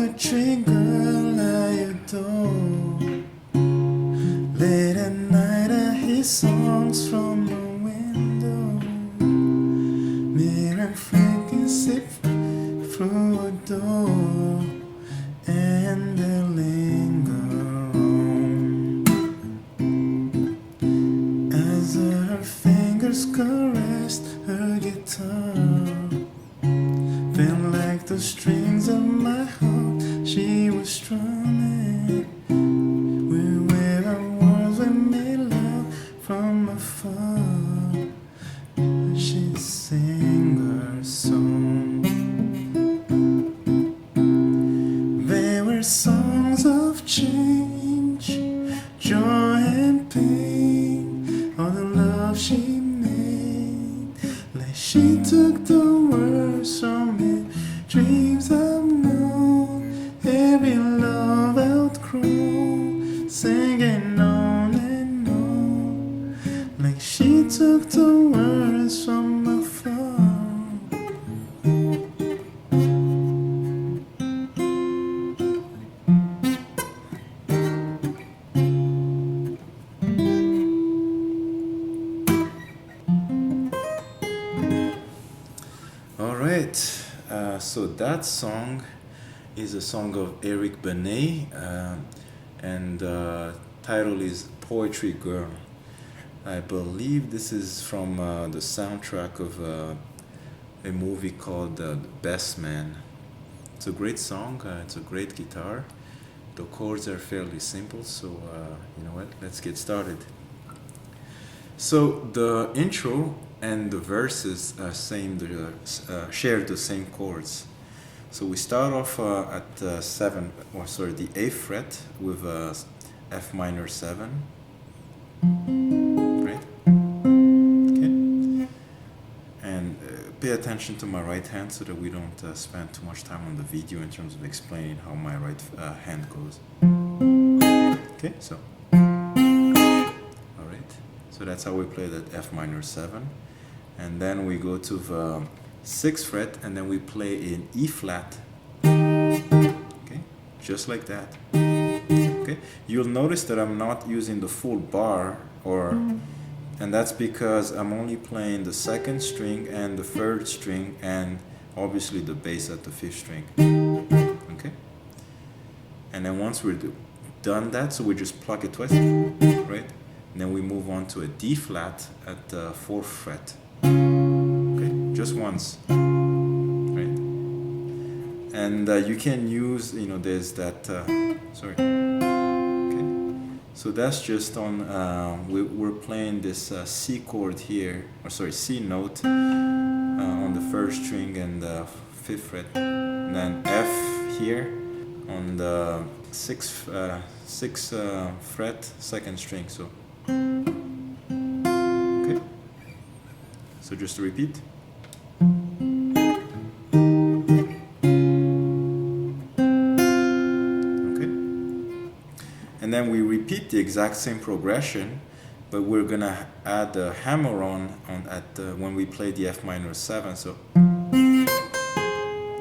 poetry girl I adore. Late at night I hear songs from the window. Mirror frequency through a door, and they linger on as her fingers caressed her guitar. Felt like the strings of my heart she was strumming. Where I was, we made love from afar. She'd sing her song. There were songs of change, joy and pain, all the love she made. Like she took the words from it, dreams I've known, every love outgrown, singing on and on. Like she took the words from afar. Alright, so that song is a song of Eric Benet, and title is Poetry Girl. I believe this is from the soundtrack of a movie called The Best Man. It's a great song, it's a great guitar. The chords are fairly simple, so you know what, let's get started. So the intro and the verses share the same chords. So we start off at the 8th fret with F minor 7, right? Okay. And pay attention to my right hand so that we don't spend too much time on the video in terms of explaining how my right hand goes. Okay, so. So that's how we play that F minor 7. And then we go to the 6th fret and then we play in E flat. Okay, just like that. Okay, you'll notice that I'm not using the full bar, and that's because I'm only playing the 2nd string and the 3rd string and obviously the bass at the 5th string. Okay, and then once we're done that, so we just pluck it twice, right? And then we move on to a D flat at the 4th fret. Okay, just once, right? And you can use, there's that, sorry. Okay, so that's just on, we're playing this C chord here, C note on the 1st string and the 5th fret. And then F here on the 6th fret, 2nd string, so. Okay, so just to repeat. Okay, and then we repeat the exact same progression, but we're gonna add the hammer on when we play the F minor 7. So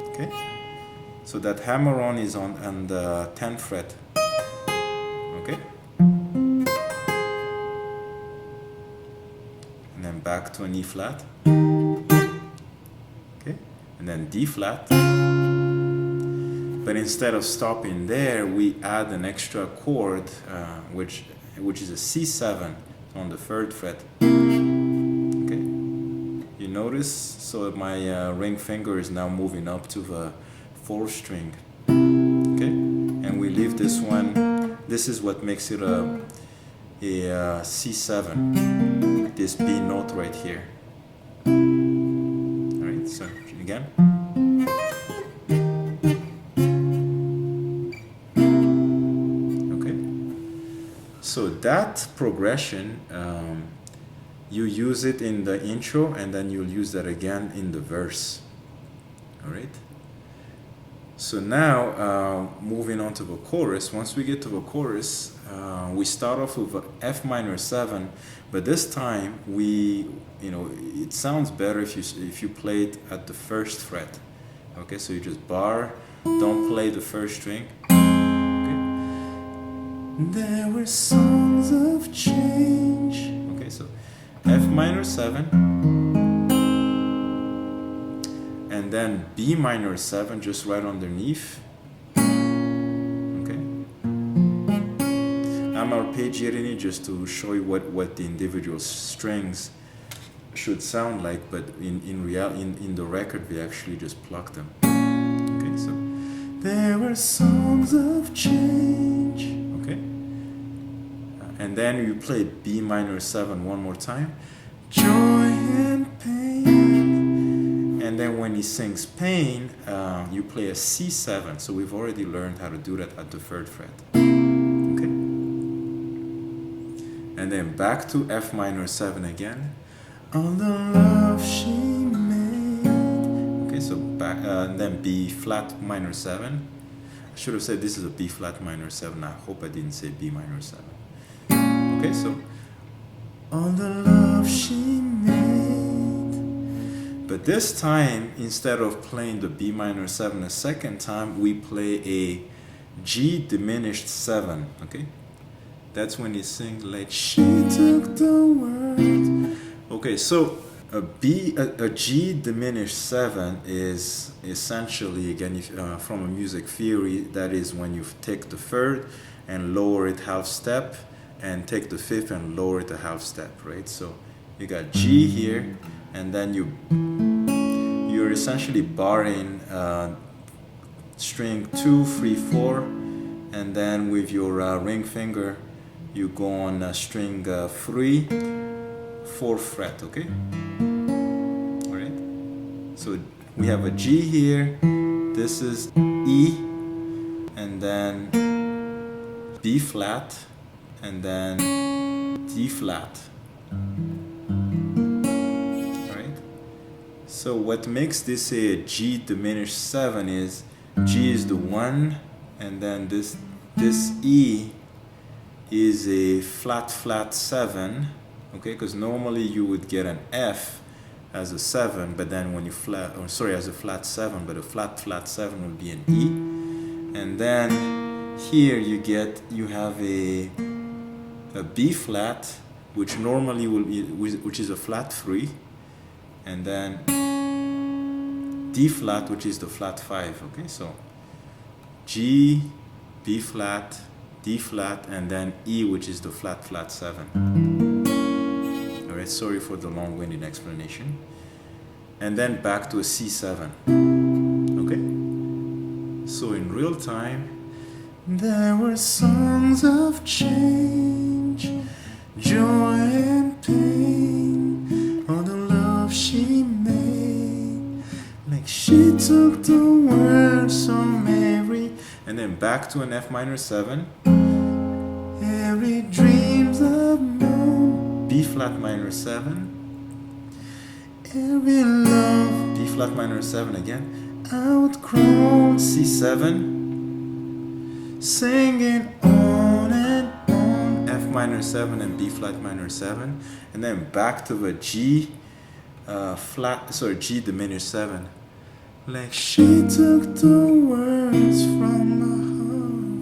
okay, so that hammer on is on the 10th fret. Okay. And then back to an E flat, okay, and then D flat. But instead of stopping there, we add an extra chord, which is a C7 on the 3rd fret. Okay, you notice? So my ring finger is now moving up to the 4th string. Okay, and we leave this one. This is what makes it a C7. This B note right here. Alright, so again. Okay. So that progression, you use it in the intro and then you'll use that again in the verse. Alright. So now, moving on to the chorus. Once we get to the chorus, we start off with a F minor 7, but this time it sounds better if you play it at the 1st fret. Okay, so you just bar don't play the first string. Okay. There were songs of change. Okay, so F minor 7, and then B minor 7 just right underneath. Okay, I'm arpeggiating it just to show you what the individual strings should sound like, but in the record we actually just pluck them. Okay, so there were songs of change. Okay, and then you play B minor 7 one more time, joy and pain, and then when he sings pain, you play a C7. So we've already learned how to do that at the 3rd fret. Okay, and then back to F minor 7 again. All the love she made. Okay, so back, and then B flat minor 7. I should have said this is a B flat minor 7. I hope I didn't say B minor 7. Okay, so all the love she made. But this time, instead of playing the B minor 7 a second time, we play a G diminished 7. Okay, that's when you sing like she took the world. Okay, so a G diminished 7 is essentially, again, from a music theory, that is when you take the 3rd and lower it half step, and take the 5th and lower it a half step, right? So you got G here, and then you're essentially barring string 2, 3, 4, and then with your ring finger, you go on string 3. 4th fret, okay? All right. So we have a G here. This is E, and then B flat, and then D flat. All right. So what makes this a G diminished 7 is G is the 1, and then this E is a flat 7. Okay, because normally you would get an F as a 7, but then when you as a flat 7, but a flat 7 would be an E. And then here you have a B flat, which normally which is a flat 3, and then D flat, which is the flat 5. Okay, so G, B flat, D flat, and then E, which is the flat 7. Alright, sorry for the long-winded explanation. And then back to a C7. Okay? So in real time, there were songs of change, joy and pain, all the love she made, like she took the words from every, and then back to an F minor 7, every dreams of B flat minor 7, every love, B flat minor 7 again, outgrown C7, singing on and on, F minor 7 and B flat minor 7, and then back to the G G diminished 7, like she took the words from my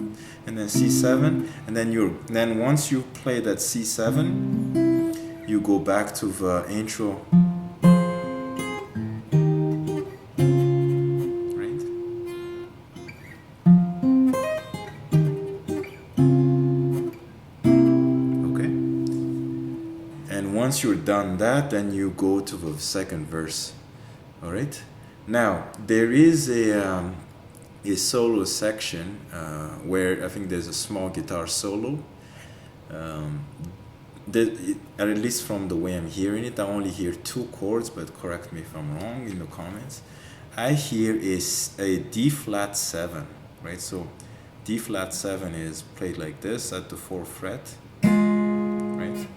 heart, and then C7, and then once you play that C7, you go back to the intro, right? Okay. And once you're done that, then you go to the 2nd verse. All right. Now there is a solo section where I think there's a small guitar solo. At least from the way I'm hearing it, I only hear 2 chords, but correct me if I'm wrong in the comments. I hear a D flat 7, right? So D flat 7 is played like this at the 4th fret, right?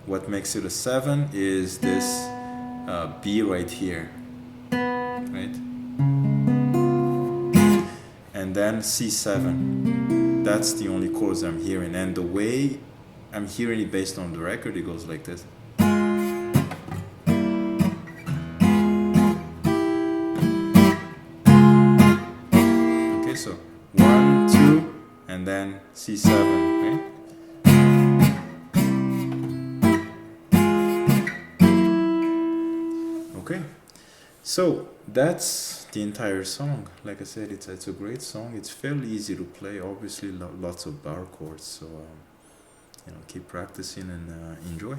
What makes it a 7 is this B right here, right? And then C7. That's the only chords I'm hearing, and the way I'm hearing it based on the record, it goes like this. and then C7, okay? Okay, so that's the entire song. Like I said, it's a great song. It's fairly easy to play. Obviously, lots of bar chords. So you know, keep practicing and enjoy.